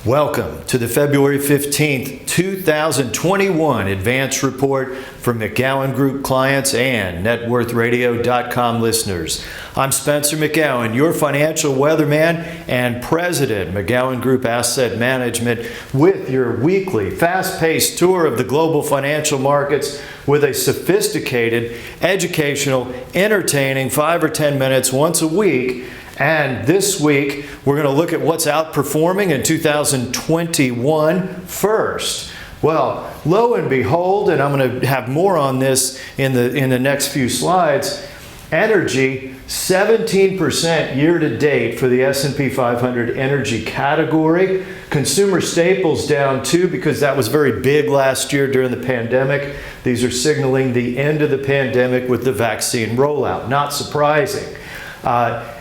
Welcome to the February 15th, 2021 Advance Report for McGowan Group clients and NetWorthRadio.com listeners. I'm Spencer McGowan, your financial weatherman and President, McGowan Group Asset Management, with your weekly fast-paced tour of the global financial markets with a sophisticated, educational, entertaining 5 or 10 minutes once a week. And this week, we're going to look at what's outperforming in 2021 first. Well, lo and behold, and I'm going to have more on this in the next few slides, energy, 17% year-to-date for the S&P 500 energy category. Consumer staples down too because that was very big last year during the pandemic. These are signaling the end of the pandemic with the vaccine rollout. Not surprising.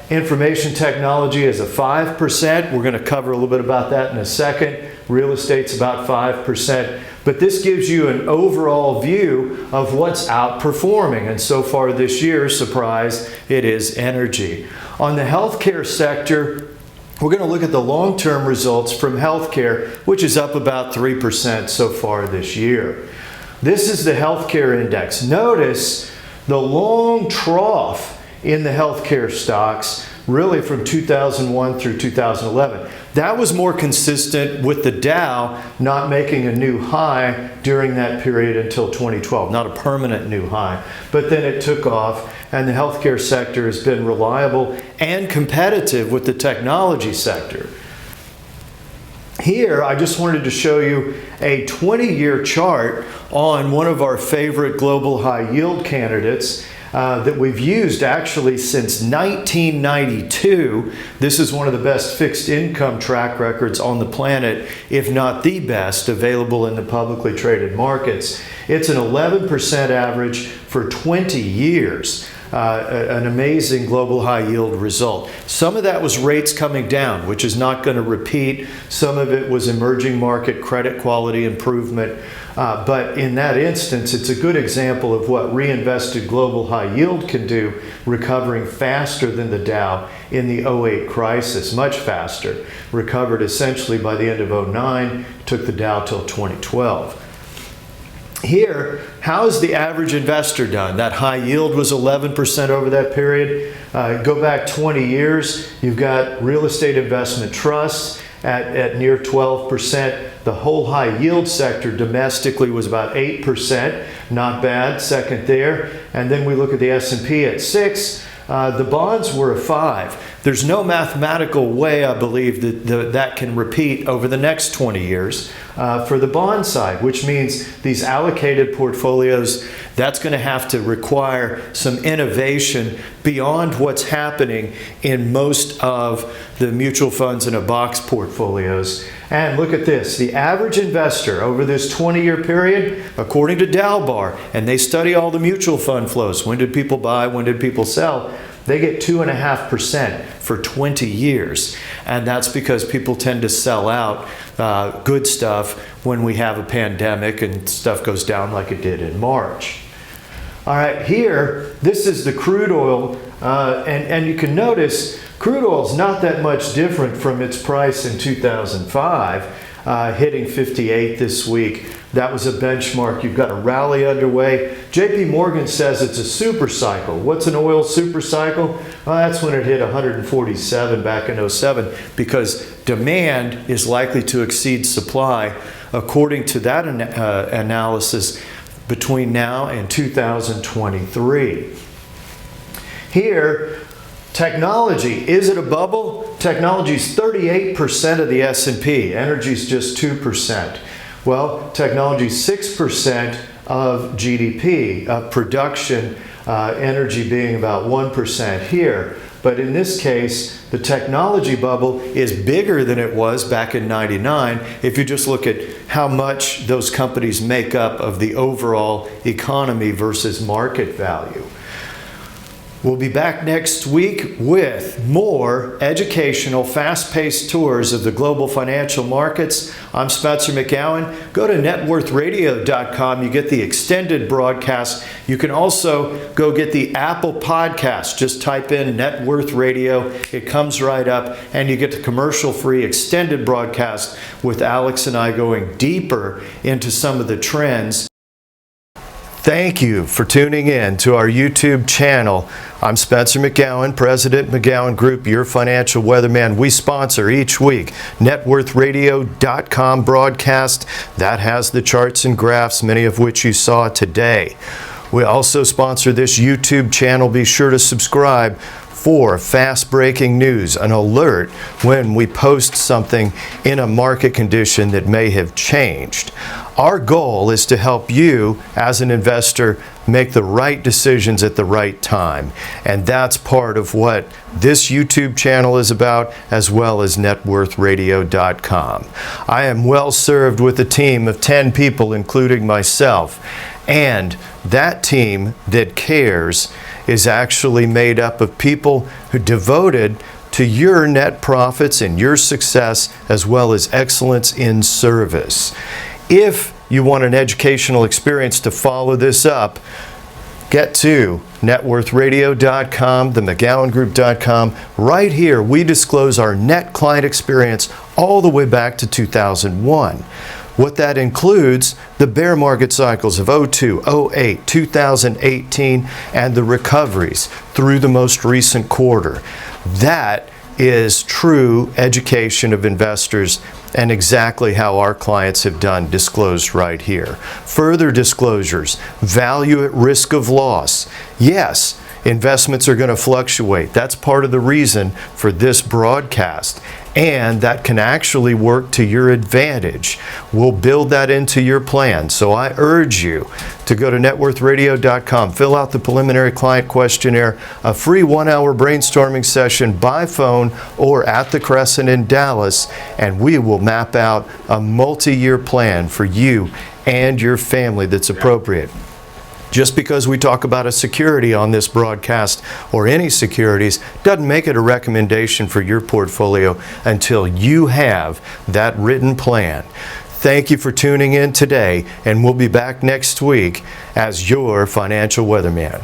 Information technology is a 5%. We're going to cover a little bit about that in a second. Real estate's about 5%. But this gives you an overall view of what's outperforming. And so far this year, surprise, it is energy. On the healthcare sector, we're going to look at the long-term results from healthcare, which is up about 3% so far this year. This is the healthcare index. Notice the long trough in the healthcare stocks, really from 2001 through 2011. That was more consistent with the Dow not making a new high during that period until 2012, not a permanent new high. But then it took off, and the healthcare sector has been reliable and competitive with the technology sector. Here, I just wanted to show you a 20-year chart on one of our favorite global high yield candidates that we've used actually since 1992. This is one of the best fixed income track records on the planet, if not the best, available in the publicly traded markets. It's an 11% average for 20 years. An amazing global high yield result. Some of that was rates coming down, which is not going to repeat. Some of it was emerging market credit quality improvement. But in that instance, it's a good example of what reinvested global high yield can do, recovering faster than the Dow in the 08 crisis, much faster. Recovered essentially by the end of 09, took the Dow till 2012. Here, how is the average investor done? That high yield was 11% over that period. Go back 20 years, you've got real estate investment trusts at near 12%. The whole high yield sector domestically was about 8%. Not bad, second there. And then we look at the S&P at 6%. The bonds were a 5%. There's no mathematical way, I believe, that can repeat over the next 20 years for the bond side, which means these allocated portfolios, that's going to have to require some innovation beyond what's happening in most of the mutual funds in a box portfolios. And look at this, the average investor over this 20-year period, according to Dalbar, and they study all the mutual fund flows. When did people buy? When did people sell? They get 2.5% for 20 years. And that's because people tend to sell out good stuff when we have a pandemic and stuff goes down like it did in March. All right, here, this is the crude oil, and you can notice crude oil is not that much different from its price in 2005, hitting 58 this week. That was a benchmark. You've got a rally underway. JP Morgan says it's a super cycle. What's an oil super cycle? Well, that's when it hit 147 back in 07 because demand is likely to exceed supply according to that analysis between now and 2023. Here, technology, is it a bubble? Technology is 38% of the S&P. Energy is just 2%. Well, technology is 6% of GDP, of production, energy being about 1% here. But in this case, the technology bubble is bigger than it was back in '99 if you just look at how much those companies make up of the overall economy versus market value. We'll be back next week with more educational, fast-paced tours of the global financial markets. I'm Spencer McGowan. Go to networthradio.com. You get the extended broadcast. You can also go get the Apple podcast. Just type in Net Worth Radio. It comes right up, and you get the commercial-free extended broadcast with Alex and I going deeper into some of the trends. Thank you for tuning in to our YouTube channel. I'm Spencer McGowan, President McGowan Group, your financial weatherman. We sponsor each week networthradio.com broadcast. That has the charts and graphs, many of which you saw today. We also sponsor this YouTube channel. Be sure to subscribe for fast breaking news, an alert when we post something in a market condition that may have changed. Our goal is to help you as an investor make the right decisions at the right time. And that's part of what this YouTube channel is about, as well as networthradio.com. I am well served with a team of 10 people, including myself. And that team that cares is actually made up of people who are devoted to your net profits and your success, as well as excellence in service. If you want an educational experience to follow this up, get to networthradio.com, themcgowangroup.com. Right here, we disclose our net client experience all the way back to 2001. What that includes, the bear market cycles of 02, 08, 2018, and the recoveries through the most recent quarter. That is true education of investors and exactly how our clients have done, disclosed right here. Further disclosures, value at risk of loss. Yes, investments are going to fluctuate. That's part of the reason for this broadcast. And that can actually work to your advantage. We'll build that into your plan. So I urge you to go to networthradio.com, fill out the preliminary client questionnaire, a free 1-hour brainstorming session by phone or at the Crescent in Dallas, and we will map out a multi-year plan for you and your family that's appropriate. Just because we talk about a security on this broadcast or any securities doesn't make it a recommendation for your portfolio until you have that written plan. Thank you for tuning in today, and we'll be back next week as your financial weatherman.